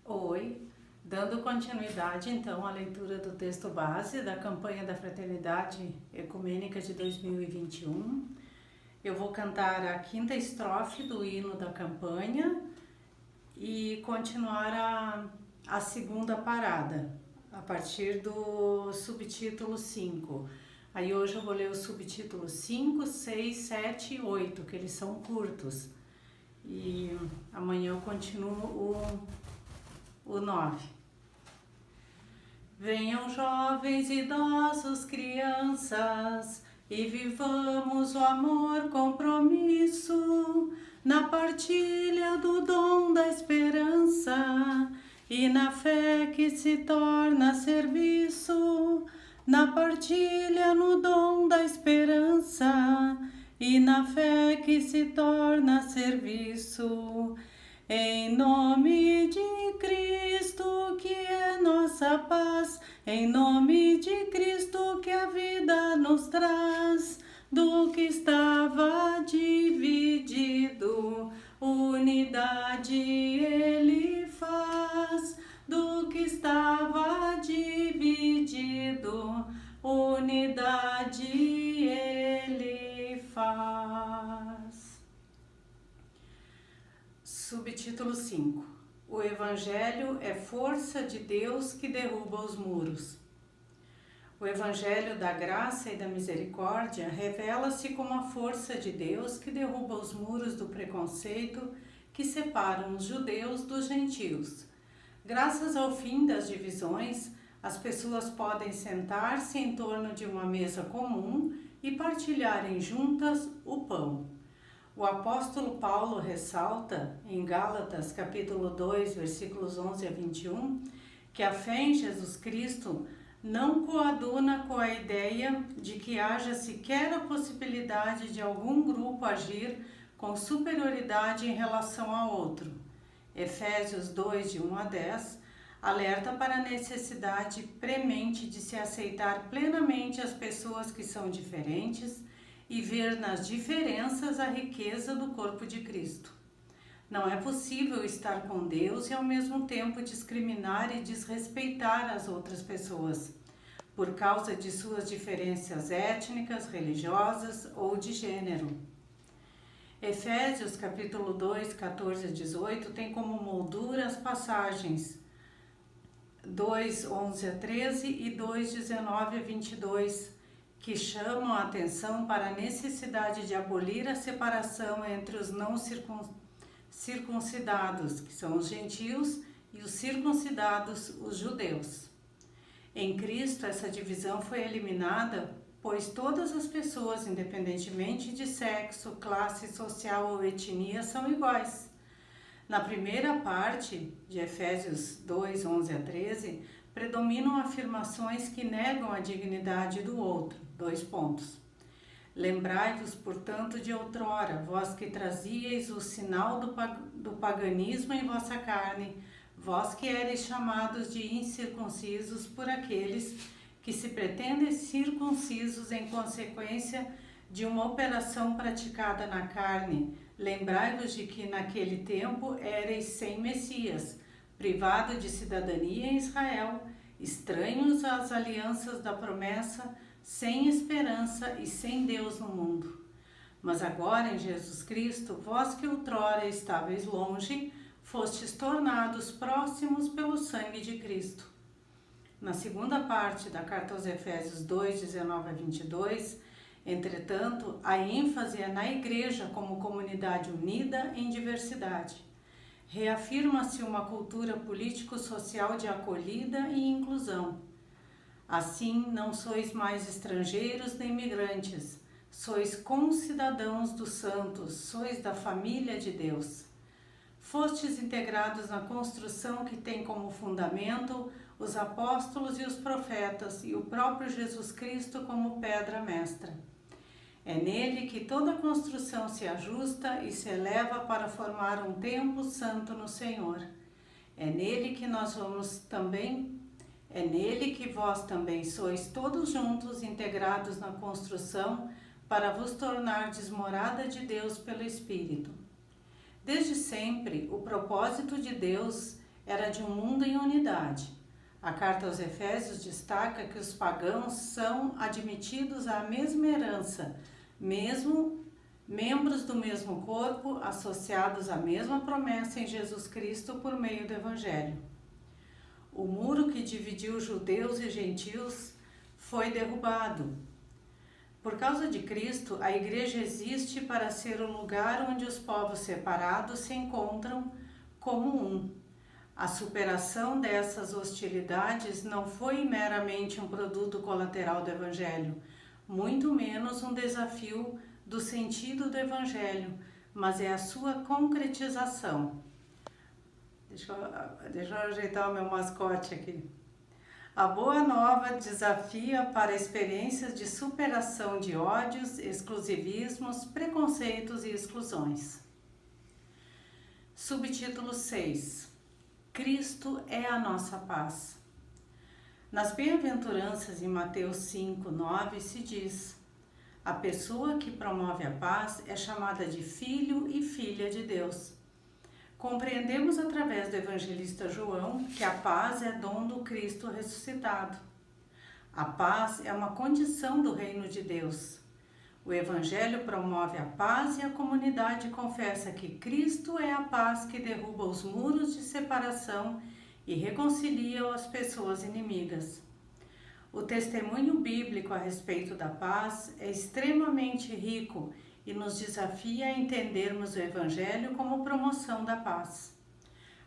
Oi, dando continuidade então à leitura do texto base da campanha da Fraternidade Ecumênica de 2021, eu vou cantar a quinta estrofe do hino da campanha e continuar a segunda parada, a partir do subtítulo 5. Aí hoje eu vou ler os subtítulos 5, 6, 7 e 8, que eles são curtos. E amanhã eu continuo o 9. Venham jovens, idosos, crianças, e vivamos o amor compromisso, na partilha do dom da esperança, e na fé que se torna serviço, na partilha no dom da esperança, e na fé que se torna serviço. Em nome de Cristo, que é nossa paz, em nome de Cristo, que a vida nos traz, do que estava dividido, unidade Ele faz, do que estava dividido, unidade Ele faz. Subtítulo 5. O Evangelho é força de Deus que derruba os muros. O Evangelho da graça e da misericórdia revela-se como a força de Deus que derruba os muros do preconceito que separam os judeus dos gentios. Graças ao fim das divisões, as pessoas podem sentar-se em torno de uma mesa comum e partilharem juntas o pão. O apóstolo Paulo ressalta, em Gálatas capítulo 2, versículos 11 a 21, que a fé em Jesus Cristo não coaduna com a ideia de que haja sequer a possibilidade de algum grupo agir com superioridade em relação a outro. Efésios 2, de 1 a 10, alerta para a necessidade premente de se aceitar plenamente as pessoas que são diferentes e ver nas diferenças a riqueza do corpo de Cristo. Não é possível estar com Deus e ao mesmo tempo discriminar e desrespeitar as outras pessoas, por causa de suas diferenças étnicas, religiosas ou de gênero. Efésios capítulo 2, 14 a 18 tem como moldura as passagens 2, 11 a 13 e 2, 19 a 22, que chamam a atenção para a necessidade de abolir a separação entre os não circuncidados, que são os gentios, e os circuncidados, os judeus. Em Cristo, essa divisão foi eliminada, pois todas as pessoas, independentemente de sexo, classe social ou etnia, são iguais. Na primeira parte de Efésios 2, 11 a 13, predominam afirmações que negam a dignidade do outro. 2 pontos. Lembrai-vos, portanto, de outrora, vós que trazíeis o sinal do paganismo em vossa carne, vós que ereis chamados de incircuncisos por aqueles que se pretendem circuncisos em consequência de uma operação praticada na carne. Lembrai-vos de que naquele tempo ereis sem Messias, privado de cidadania em Israel, estranhos às alianças da promessa, sem esperança e sem Deus no mundo. Mas agora em Jesus Cristo, vós que outrora estáveis longe, fostes tornados próximos pelo sangue de Cristo. Na segunda parte da carta aos Efésios 2, 19 a 22, entretanto, a ênfase é na igreja como comunidade unida em diversidade. Reafirma-se uma cultura político-social de acolhida e inclusão. Assim, não sois mais estrangeiros nem migrantes, sois concidadãos dos santos, sois da família de Deus. Fostes integrados na construção que tem como fundamento os apóstolos e os profetas e o próprio Jesus Cristo como pedra mestra. É nele que toda a construção se ajusta e se eleva para formar um templo santo no Senhor. É nele que vós também sois todos juntos integrados na construção para vos tornardes morada de Deus pelo Espírito. Desde sempre, o propósito de Deus era de um mundo em unidade. A carta aos Efésios destaca que os pagãos são admitidos à mesma herança, mesmo membros do mesmo corpo, associados à mesma promessa em Jesus Cristo por meio do Evangelho. O muro que dividiu judeus e gentios foi derrubado. Por causa de Cristo, a Igreja existe para ser o lugar onde os povos separados se encontram como um. A superação dessas hostilidades não foi meramente um produto colateral do Evangelho, muito menos um desafio do sentido do Evangelho, mas é a sua concretização. Deixa eu ajeitar o meu mascote aqui. A Boa Nova desafia para experiências de superação de ódios, exclusivismos, preconceitos e exclusões. Subtítulo 6. Cristo é a nossa paz. Nas bem-aventuranças em Mateus 5, 9 se diz: a pessoa que promove a paz é chamada de filho e filha de Deus. Compreendemos através do evangelista João que a paz é dom do Cristo ressuscitado. A paz é uma condição do reino de Deus. O Evangelho promove a paz e a comunidade confessa que Cristo é a paz que derruba os muros de separação e reconcilia as pessoas inimigas. O testemunho bíblico a respeito da paz é extremamente rico e nos desafia a entendermos o Evangelho como promoção da paz.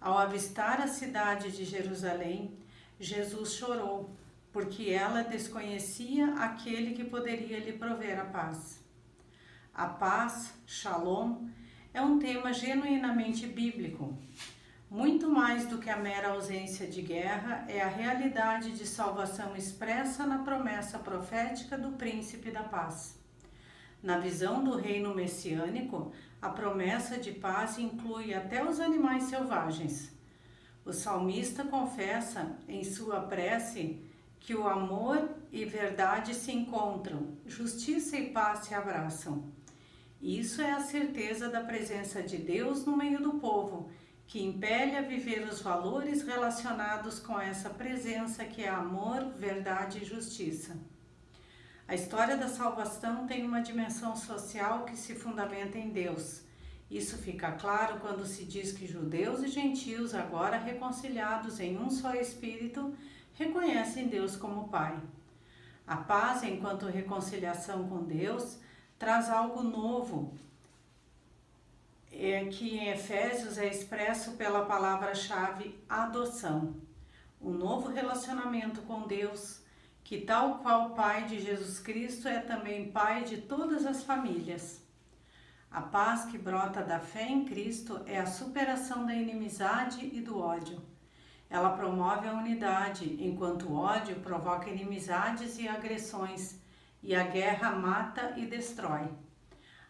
Ao avistar a cidade de Jerusalém, Jesus chorou, porque ela desconhecia aquele que poderia lhe prover a paz. A paz, Shalom, é um tema genuinamente bíblico. Muito mais do que a mera ausência de guerra, é a realidade de salvação expressa na promessa profética do Príncipe da Paz. Na visão do reino messiânico, a promessa de paz inclui até os animais selvagens. O salmista confessa em sua prece que o amor e verdade se encontram, justiça e paz se abraçam. Isso é a certeza da presença de Deus no meio do povo, que impele a viver os valores relacionados com essa presença que é amor, verdade e justiça. A história da salvação tem uma dimensão social que se fundamenta em Deus. Isso fica claro quando se diz que judeus e gentios, agora reconciliados em um só Espírito, reconhecem Deus como Pai. A paz, enquanto reconciliação com Deus, traz algo novo, que em Efésios é expresso pela palavra-chave adoção. Um novo relacionamento com Deus, que tal qual Pai de Jesus Cristo é também Pai de todas as famílias. A paz que brota da fé em Cristo é a superação da inimizade e do ódio. Ela promove a unidade, enquanto o ódio provoca inimizades e agressões, e a guerra mata e destrói.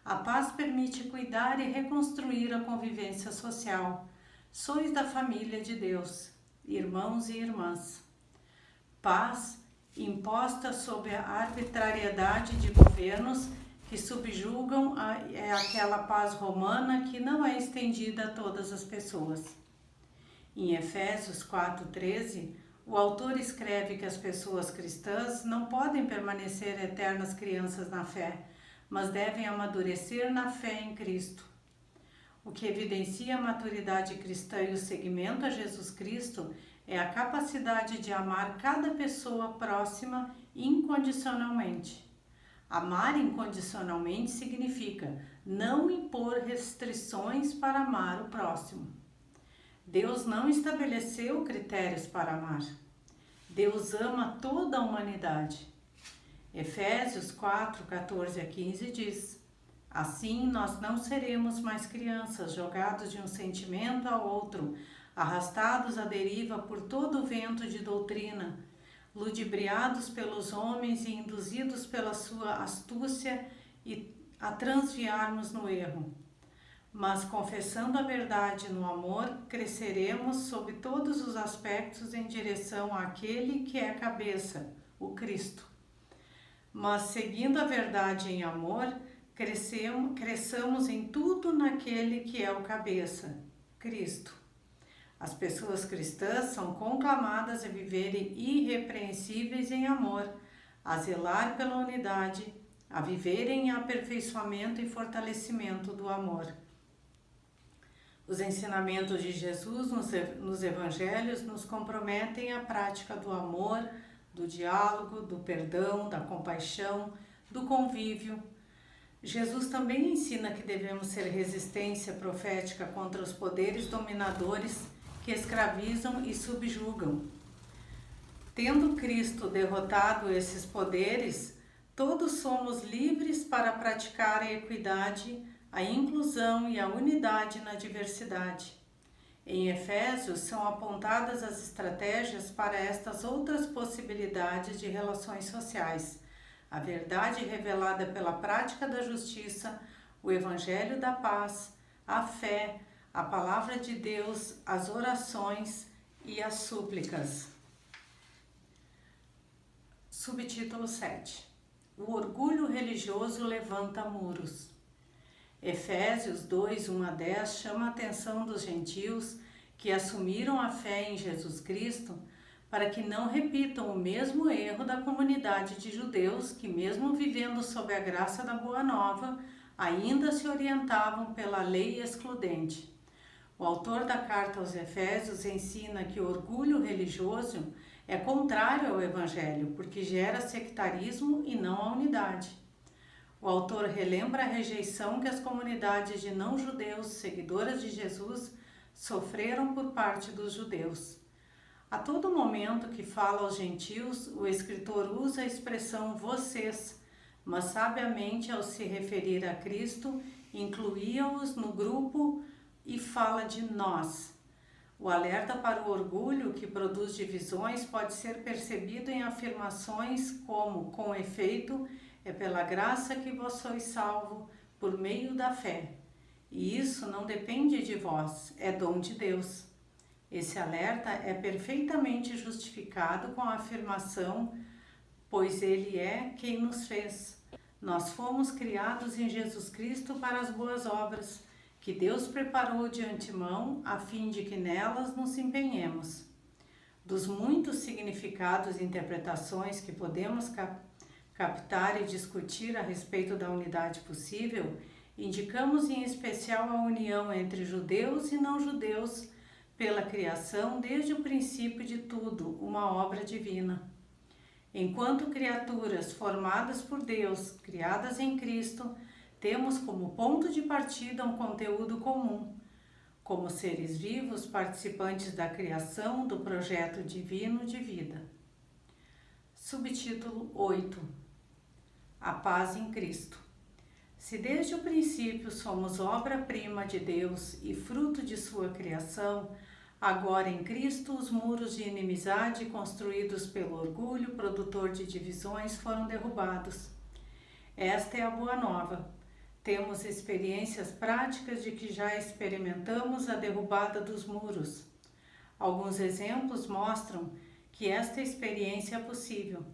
A paz permite cuidar e reconstruir a convivência social. Sois da família de Deus, irmãos e irmãs. Paz imposta sob a arbitrariedade de governos que subjugam aquela paz romana que não é estendida a todas as pessoas. Em Efésios 4,13, o autor escreve que as pessoas cristãs não podem permanecer eternas crianças na fé, mas devem amadurecer na fé em Cristo. O que evidencia a maturidade cristã e o seguimento a Jesus Cristo é a capacidade de amar cada pessoa próxima incondicionalmente. Amar incondicionalmente significa não impor restrições para amar o próximo. Deus não estabeleceu critérios para amar. Deus ama toda a humanidade. Efésios 4, 14 a 15 diz: assim nós não seremos mais crianças, jogados de um sentimento a outro, arrastados à deriva por todo o vento de doutrina, ludibriados pelos homens e induzidos pela sua astúcia e a transviarmos no erro. Mas confessando a verdade no amor, cresceremos sob todos os aspectos em direção àquele que é a cabeça, o Cristo. Mas seguindo a verdade em amor, cresçamos em tudo naquele que é o cabeça, Cristo. As pessoas cristãs são conclamadas a viverem irrepreensíveis em amor, a zelar pela unidade, a viverem em aperfeiçoamento e fortalecimento do amor. Os ensinamentos de Jesus nos evangelhos nos comprometem à prática do amor, do diálogo, do perdão, da compaixão, do convívio. Jesus também ensina que devemos ser resistência profética contra os poderes dominadores que escravizam e subjugam. Tendo Cristo derrotado esses poderes, todos somos livres para praticar a equidade, a inclusão e a unidade na diversidade. Em Efésios são apontadas as estratégias para estas outras possibilidades de relações sociais: a verdade revelada pela prática da justiça, o evangelho da paz, a fé, a palavra de Deus, as orações e as súplicas. Subtítulo 7. O orgulho religioso levanta muros. Efésios 2, 1-10 chama a atenção dos gentios que assumiram a fé em Jesus Cristo para que não repitam o mesmo erro da comunidade de judeus que, mesmo vivendo sob a graça da Boa Nova, ainda se orientavam pela lei excludente. O autor da carta aos Efésios ensina que o orgulho religioso é contrário ao Evangelho, porque gera sectarismo e não a unidade. O autor relembra a rejeição que as comunidades de não-judeus, seguidoras de Jesus, sofreram por parte dos judeus. A todo momento que fala aos gentios, o escritor usa a expressão vocês, mas sabiamente ao se referir a Cristo, incluía-os no grupo e fala de nós. O alerta para o orgulho que produz divisões pode ser percebido em afirmações como, com efeito, é pela graça que vós sois salvo, por meio da fé. E isso não depende de vós, é dom de Deus. Esse alerta é perfeitamente justificado com a afirmação, pois Ele é quem nos fez. Nós fomos criados em Jesus Cristo para as boas obras, que Deus preparou de antemão, a fim de que nelas nos empenhemos. Dos muitos significados e interpretações que podemos captar e discutir a respeito da unidade possível, indicamos em especial a união entre judeus e não-judeus pela criação desde o princípio de tudo, uma obra divina. Enquanto criaturas formadas por Deus, criadas em Cristo, temos como ponto de partida um conteúdo comum, como seres vivos participantes da criação do projeto divino de vida. Subtítulo 8. A paz em Cristo. Se desde o princípio somos obra-prima de Deus e fruto de sua criação, agora em Cristo os muros de inimizade construídos pelo orgulho, produtor de divisões, foram derrubados. Esta é a boa nova. Temos experiências práticas de que já experimentamos a derrubada dos muros. Alguns exemplos mostram que esta experiência é possível.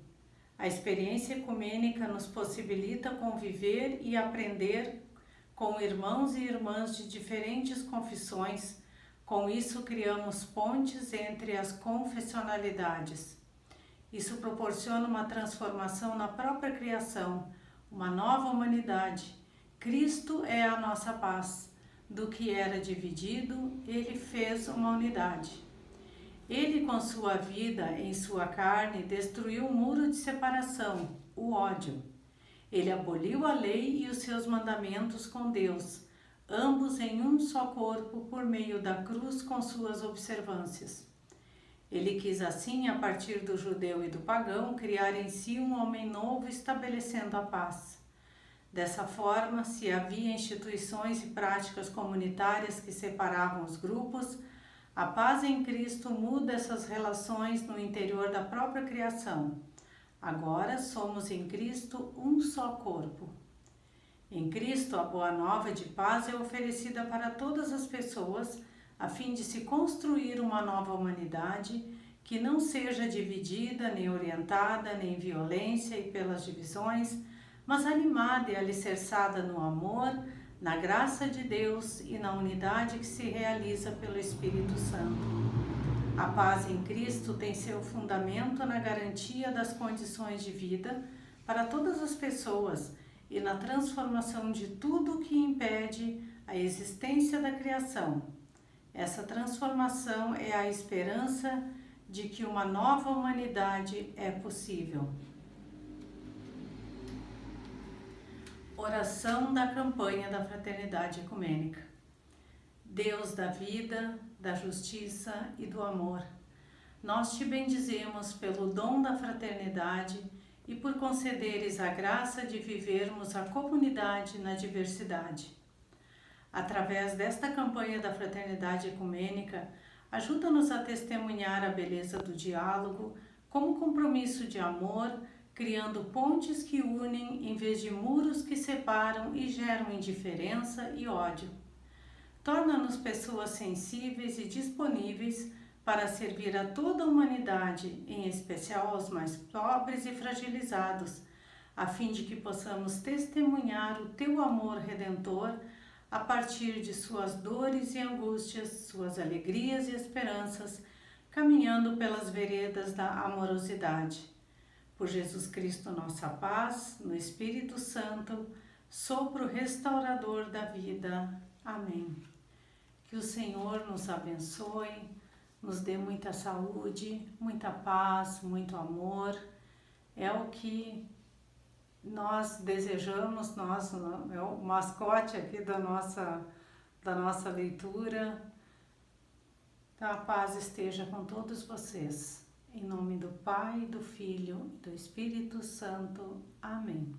A experiência ecumênica nos possibilita conviver e aprender com irmãos e irmãs de diferentes confissões. Com isso, criamos pontes entre as confessionalidades. Isso proporciona uma transformação na própria criação, uma nova humanidade. Cristo é a nossa paz. Do que era dividido, Ele fez uma unidade. Ele, com sua vida em sua carne, destruiu o muro de separação, o ódio. Ele aboliu a lei e os seus mandamentos com Deus, ambos em um só corpo por meio da cruz com suas observâncias. Ele quis assim, a partir do judeu e do pagão, criar em si um homem novo, estabelecendo a paz. Dessa forma, se havia instituições e práticas comunitárias que separavam os grupos, a paz em Cristo muda essas relações no interior da própria criação. Agora somos em Cristo um só corpo. Em Cristo, a boa nova de paz é oferecida para todas as pessoas, a fim de se construir uma nova humanidade que não seja dividida, nem orientada, nem violência e pelas divisões, mas animada e alicerçada no amor, na graça de Deus e na unidade que se realiza pelo Espírito Santo. A paz em Cristo tem seu fundamento na garantia das condições de vida para todas as pessoas e na transformação de tudo o que impede a existência da criação. Essa transformação é a esperança de que uma nova humanidade é possível. Oração da campanha da Fraternidade Ecumênica. Deus da vida, da justiça e do amor, nós te bendizemos pelo dom da fraternidade e por concederes a graça de vivermos a comunidade na diversidade. Através desta campanha da Fraternidade Ecumênica, ajuda-nos a testemunhar a beleza do diálogo como compromisso de amor, criando pontes que unem em vez de muros que separam e geram indiferença e ódio. Torna-nos pessoas sensíveis e disponíveis para servir a toda a humanidade, em especial aos mais pobres e fragilizados, a fim de que possamos testemunhar o teu amor redentor a partir de suas dores e angústias, suas alegrias e esperanças, caminhando pelas veredas da amorosidade. Por Jesus Cristo, nossa paz, no Espírito Santo, sopro restaurador da vida. Amém. Que o Senhor nos abençoe, nos dê muita saúde, muita paz, muito amor. É o que nós desejamos, nós, é o mascote aqui da nossa leitura. Então, a paz esteja com todos vocês. Em nome do Pai, do Filho e do Espírito Santo. Amém.